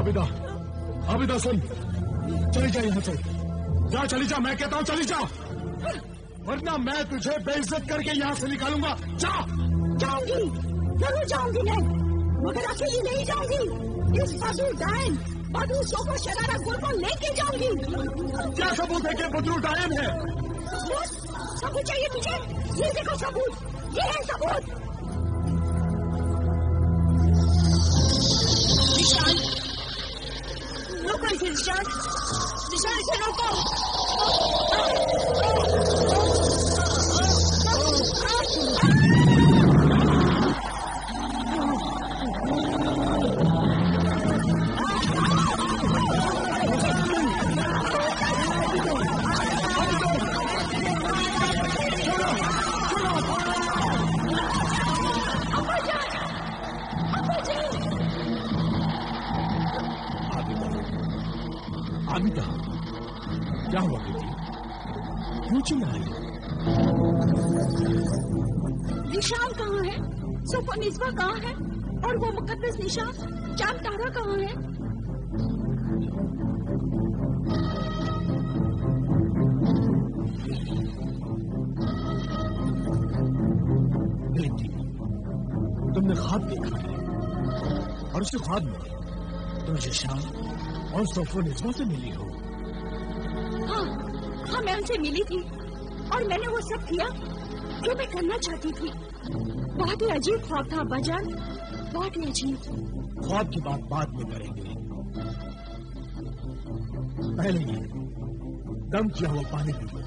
आबिदा, आबिदा सुन, चली जा यहाँ से, जा चली जा, मैं कहता हूँ चली जा, वरना मैं तुझे बेइज्जत करके यहाँ से निकालूंगा। जा। जाऊंगी, जरूर जाऊंगी मैं, मगर अकेली नहीं जाऊंगी। इस बदरू डायन, बदरू सोफा शरारा गुल को लेके जाऊंगी। क्या सबूत है कि बदरू डायन है? सबूत चाहिए तुझे? ये देखो सबूत, ये है सबूत। निशान, रोको इसे निशान, निशान इसे रोको। आबिदा, क्या हुआ बेटी? क्यों चिल्ला रही? निशान कहाँ है? सोफा निस्बा कहाँ है? और वो मुकद्दस निशान चांद तारा कहाँ है? बेटी, तुमने ख्वाब देखा है और उस ख्वाब में तुम निशान और सोफा निस्बा से मिली हो। हाँ, मैं उनसे मिली थी और मैंने वो सब किया जो मैं करना चाहती थी। बहुत ही अजीब ख्वाब था अब्बाजान, बहुत ही अजीब। ख्वाब की बात बाद में करेंगे, पहले ये दम किया हुआ पानी पी लो।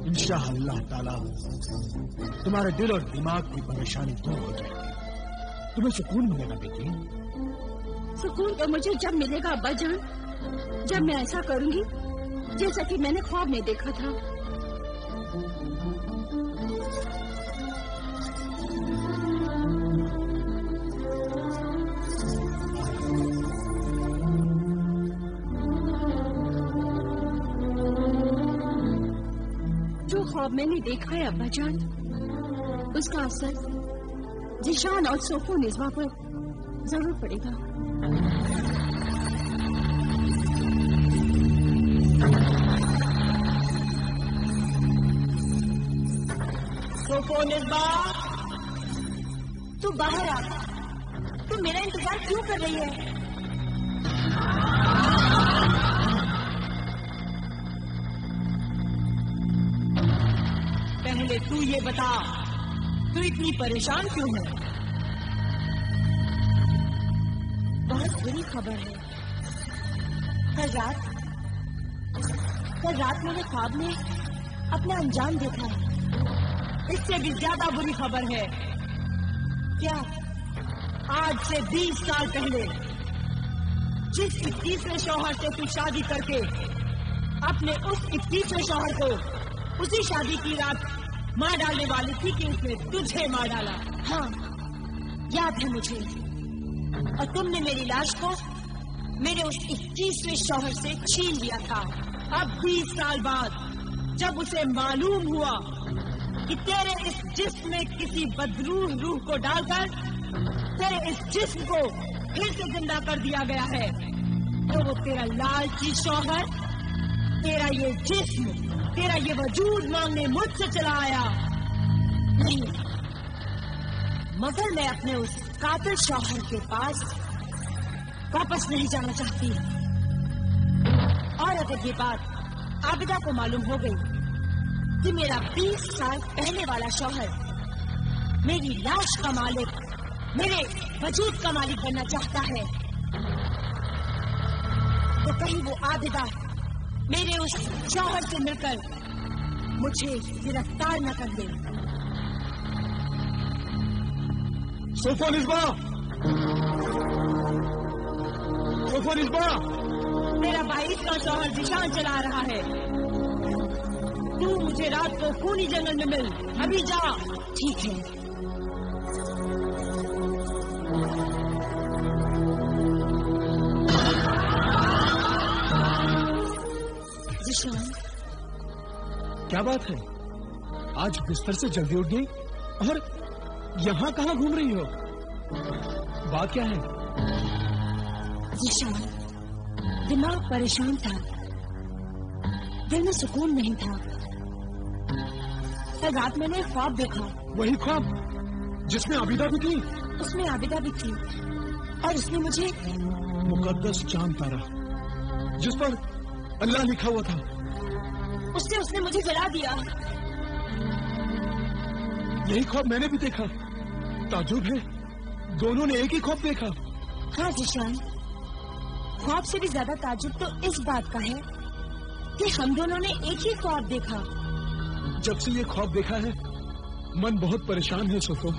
इंशाअल्लाह ताला तुम्हारे दिल और दिमाग की परेशानी दूर हो जाएगी, तुम्हें सुकून मिलेगा बेटी। सुकून तो मुझे जब मिलेगा अब्बाजान, जब मैं ऐसा करूंगी जैसा कि मैंने ख्वाब में देखा था। जो ख्वाब मैंने देखा है अब्बाजान, उसका असर जिशान और सोफो निस्बा पर जरूर पड़ेगा। सोफो निस्बा, तू बाहर आ। तू मेरा इंतजार क्यों कर रही है? पहले तू ये बता, तू इतनी परेशान क्यों है? बहुत बुरी खबर है। कल रात मैंने ख्वाब में अपना अंजाम देखा है। इससे भी ज्यादा बुरी खबर है। क्या आज से 20 साल पहले जिस 21वें शौहर से तू शादी करके अपने उस 21वें शौहर को उसी शादी की रात मार डालने वाली थी कि उसने तुझे मार डाला। हाँ, याद है मुझे। और तुमने मेरी लाश को मेरे उस 21वें शौहर से छीन लिया था। अब 20 साल बाद जब उसे मालूम हुआ कि तेरे इस जिस्म में किसी बदरूह रूह को डालकर तेरे इस जिस्म को फिर से जिंदा कर दिया गया है, तो वो तेरा लालची शौहर, तेरा ये जिस्म, तेरा ये वजूद मांगने मुझसे चला आया। नहीं, मगर मैं अपने उस कातिल शौहर के पास वापस नहीं जाना चाहती। और अगर ये बात आबिदा को मालूम हो गई कि मेरा 20 साल पहले वाला शौहर मेरी लाश का मालिक, मेरे वजूद का मालिक बनना चाहता है, तो कहीं वो आबिदा मेरे उस शौहर से मिलकर मुझे गिरफ्तार न कर दे। सोफा निस्बा, सोफा निस्बा, मेरा 22 का शौहर जिशान चला रहा है। तू मुझे रात को खूनी जंगल में मिल, अभी जा। ठीक है। जिशान, क्या बात है? आज बिस्तर से जल्दी उठ गई और यहाँ कहाँ घूम रही हो? बात क्या है? जिशान, दिमाग परेशान था, दिल में सुकून नहीं था। कल रात मैंने एक ख्वाब देखा। वही ख्वाब जिसमें आबिदा भी थी? उसमें आबिदा भी थी और उसने मुझे मुकद्दस चांद तारा जिस पर अल्लाह लिखा हुआ था, उसने मुझे जला दिया। यही ख्वाब मैंने भी देखा। ताजुब है, दोनों ने एक ही ख्वाब देखा। हाँ जिशान, ख्वाब से भी ज्यादा ताजुब तो इस बात का है कि हम दोनों ने एक ही ख्वाब देखा। जब से ये ख्वाब देखा है मन बहुत परेशान है सफो।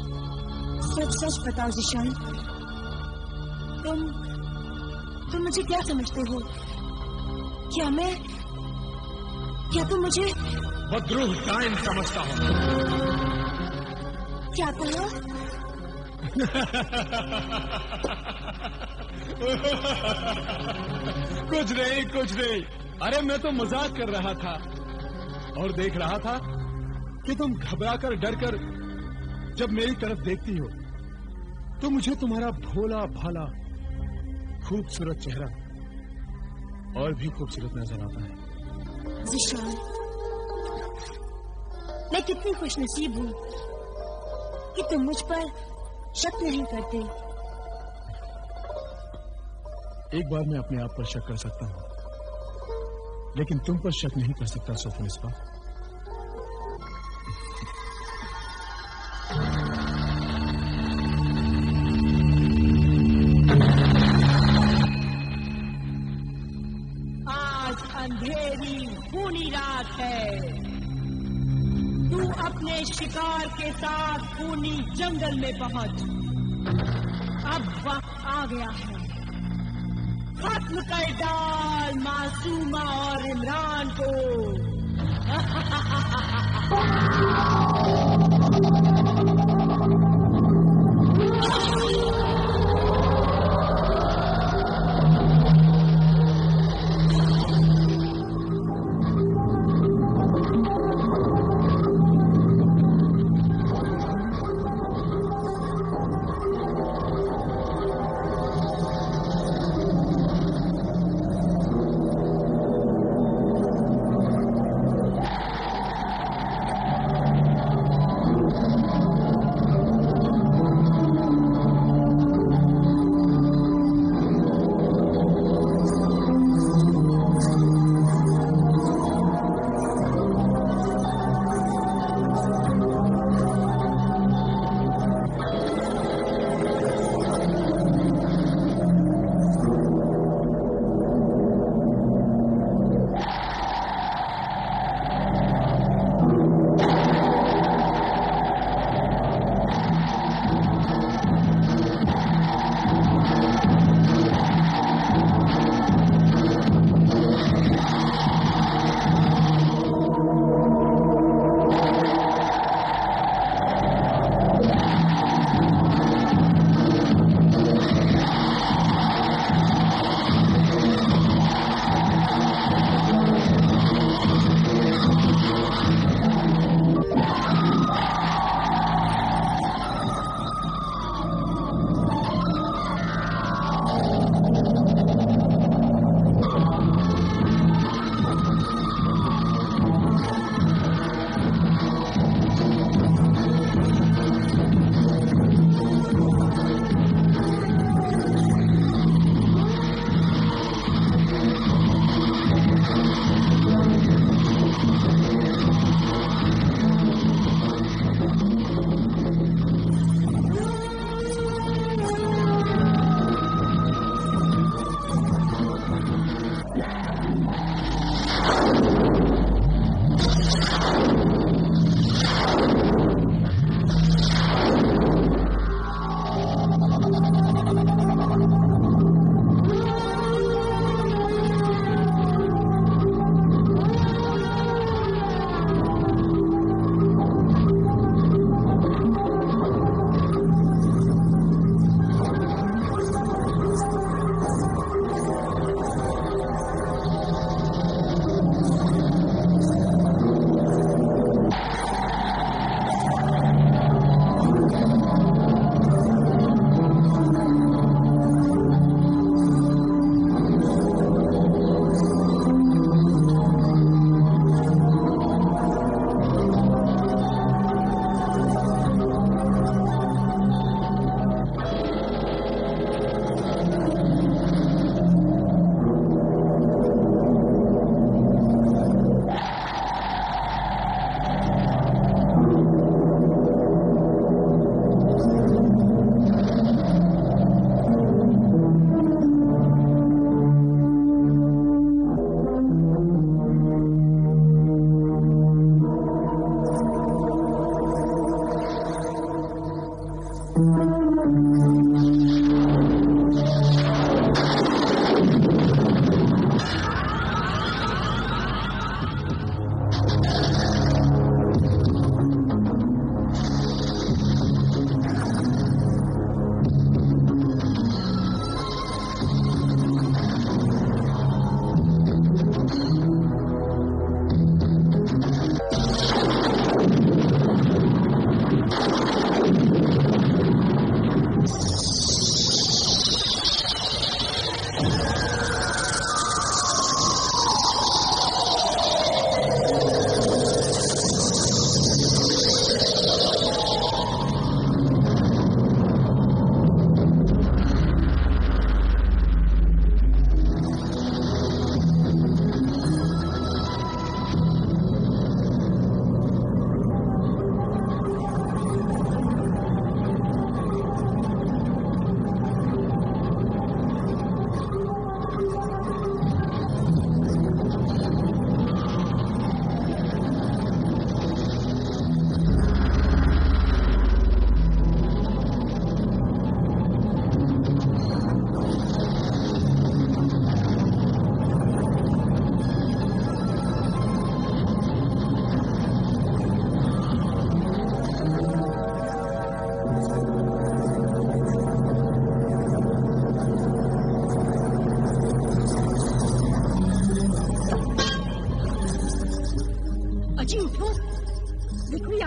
सच सच बताओ जिशान, तुम मुझे क्या समझते हो? क्या तुम मुझे बदरूह टाइम समझता हो? क्या कहा? कुछ नहीं। अरे मैं तो मजाक कर रहा था और देख रहा था कि तुम घबराकर डरकर जब मेरी तरफ देखती हो तो मुझे तुम्हारा भोला भाला खूबसूरत चेहरा और भी खूबसूरत नजर आता है। जिशान, मैं कितनी खुशनसीब हूँ कि तुम मुझ पर शक नहीं करते। एक बार मैं अपने आप पर शक कर सकता हूँ, लेकिन तुम पर शक नहीं कर सकता सोफो मिस्बा। आज अंधेरी खूनी रात है। तू अपने शिकार के साथ खूनी जंगल में पहुंच। अब वक्त आ गया है, खत्म कर डाल मासूमा और इमरान को।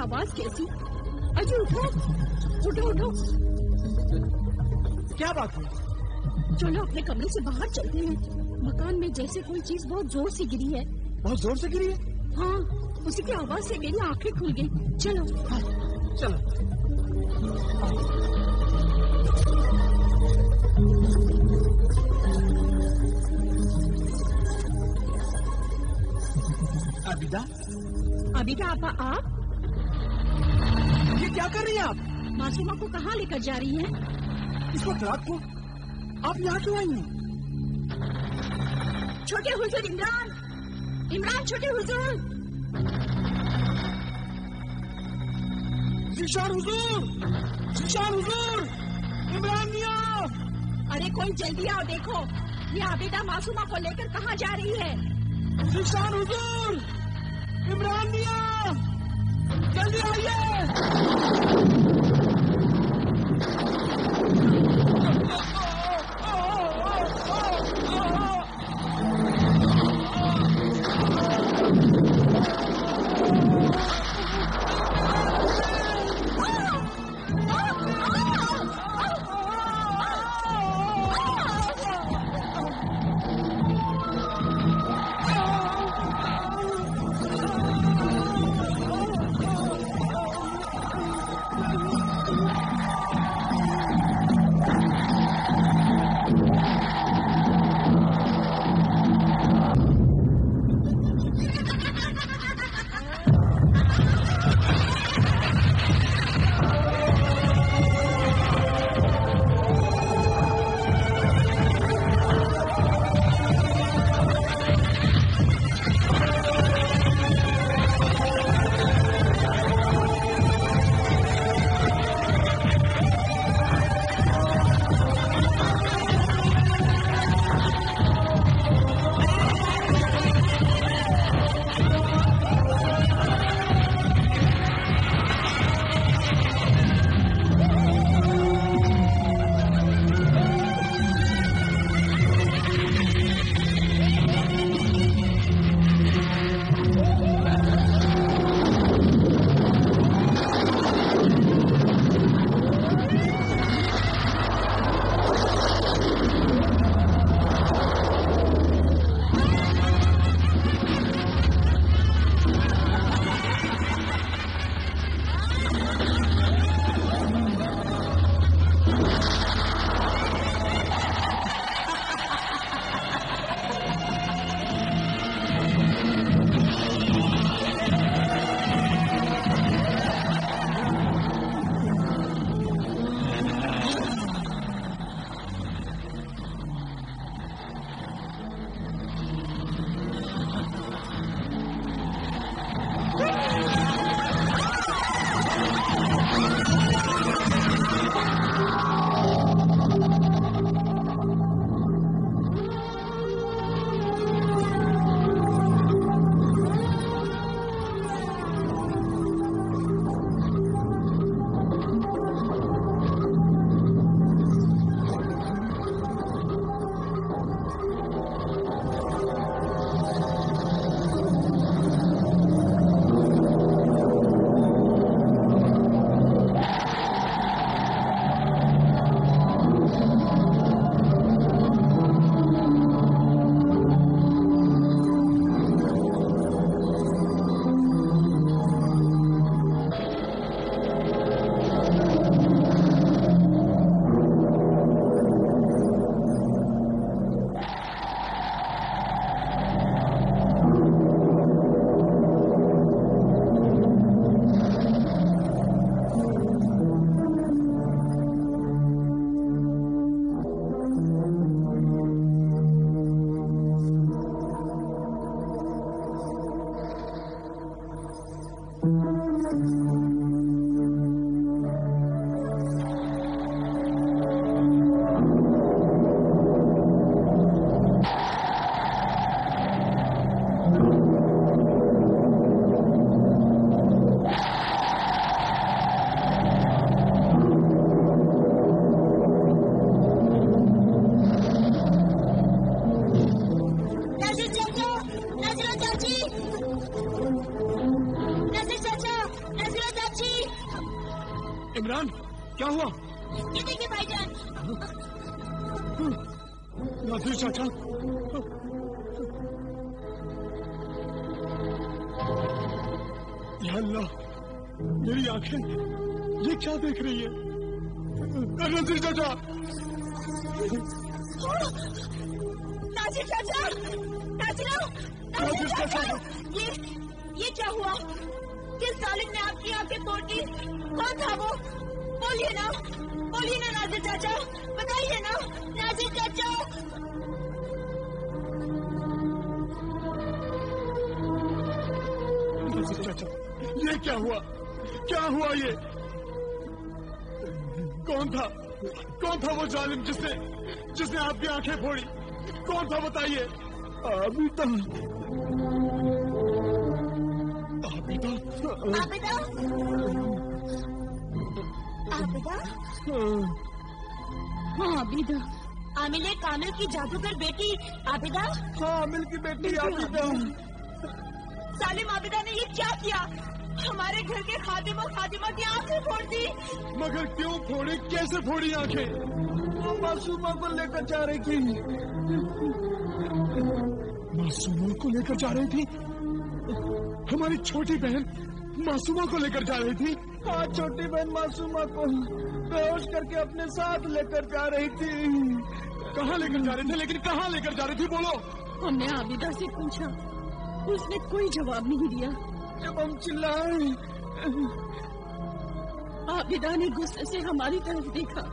आवाज कैसी? अजय उठो उठो उठो। क्या बात है? चलो अपने कमरे से बाहर चलते हैं। मकान में जैसे कोई चीज बहुत जोर से गिरी है। बहुत जोर से गिरी है? हाँ, उसी की आवाज से मेरी आंखें खुल गई। चलो हाँ, चलो। अबिदा? अबिदा आपा, आप ये क्या कर रही हैं आप? मासूमा को कहाँ लेकर जा रही हैं? इस वक्त रात को आप यहाँ क्यों आई हैं? छोटे हुजूर इमरान, इमरान छोटे हुजूर। ज़ीशान हुजूर, ज़ीशान हुजूर, इमरान मियाँ। अरे कोई जल्दी आओ, देखो ये आबिदा मासूमा को लेकर कहाँ जा रही है। ज़ीशान हुजूर, इमरान मियाँ, जल्दी आइए। इमरान, क्या हुआ? ये देखिए भाईजान। नासिर चाचा, या अल्लाह, मेरी आंखें ये क्या देख रही है? नासिर चाचा, नासिर चाचा, नासिर चाचा, ये क्या हुआ? किस जालिम ने आपकी आंखें तोड़ दी? कौन था वो? बोलिए ना नासिर चाचा, बताइए ना नासिर चाचा। नासिर चाचा, ये क्या हुआ? क्या हुआ ये? कौन था वो जालिम जिसने आपकी आंखें फोड़ी? कौन था बताइए? आबिदा। हाँ आबिदा। आमिर कामिल की जादूगर बेटी आबिदा। हाँ, आमिर की बेटी आबिदा। सालिम आबिदा ने ये क्या किया? हमारे घर के खादिम और खादिमा की आंखें फोड़ दी। मगर क्यों फोड़ी? कैसे फोड़ी आंखें? वो मासूमा को लेकर जा रही थी। मासूमा को लेकर जा रही थी? हमारी छोटी बहन मासूमा को लेकर जा रही थी? हाँ, छोटी बहन मासूमा को बेहोश करके अपने साथ लेकर जा रही थी। कहाँ लेकर जा रहे थे? लेकिन कहाँ लेकर जा रही थी? बोलो। हमने आबिदा से पूछा, उसने कोई जवाब नहीं दिया। जब हम चिल्लाए, आबिदा ने गुस्से से हमारी तरफ देखा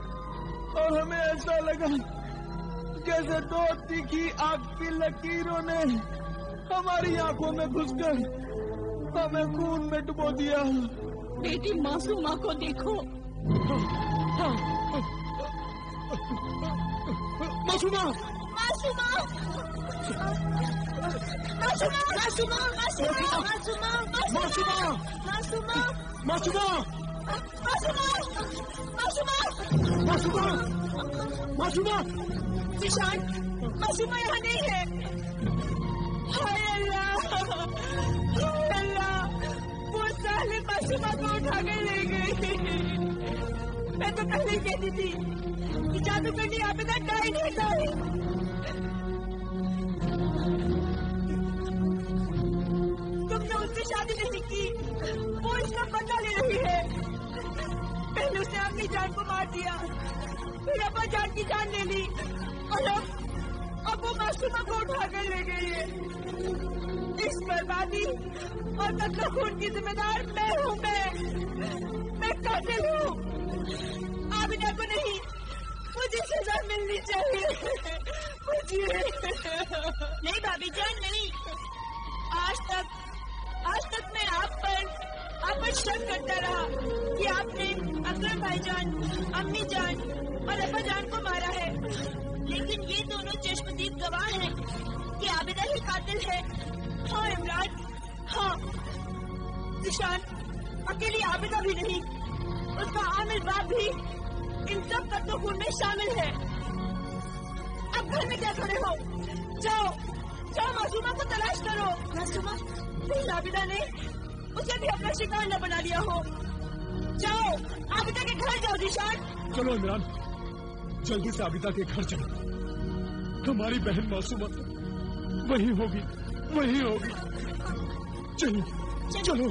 और हमें ऐसा लगा जैसे दो तीखी आग की लकीरों ने हमारी आंखों में घुसकर हमें खून में डुबो दिया। बेटी मासूमा को देखो। मासूमा, निशान, मासूमा यहाँ नहीं है। हाय अल्लाह, वो साले मासूमा को उठा के ले गई। मैं तो पहले ही कहती थी कि जादूगरनी आबिदा डाई नहीं डाई। तुमने उससे शादी नहीं की, वो इसका बदला ले रही है। पहले उसने अपनी जान को मार दिया, फिर अपना जान की जान ले ली, और अब वो मासूमा को उठा कर ले गई है। इस बर्बादी और कत्ल खून की जिम्मेदार मैं हूँ। मैं कातिल हूँ। आबिदा को नहीं, मुझे सजा मिलनी चाहिए। मुझे नहीं भाभी जान, नहीं। आज तक मैं आप पर शक करता रहा कि आपने अकरम भाईजान, अम्मी जान और अब्बा जान को मारा है, लेकिन ये दोनों चश्मदीद गवाह हैं कि आबिदा ही कातिल है। हाँ इमरान, हाँ निशान, अकेली आबिदा भी नहीं, उसका आमिर बाप भी इन सब कत्लो खून में शामिल है। अब घर में क्या खड़े हो? जाओ मासूमा को तलाश करो। मासूमा, आबिदा ने उसे भी अपना शिकार न बना लिया हो। जाओ आबिदा के घर जाओ। निशान, चलो इमरान, जल्दी से आबिदा के घर चलो। हमारी बहन मासूमा वही होगी। चलो।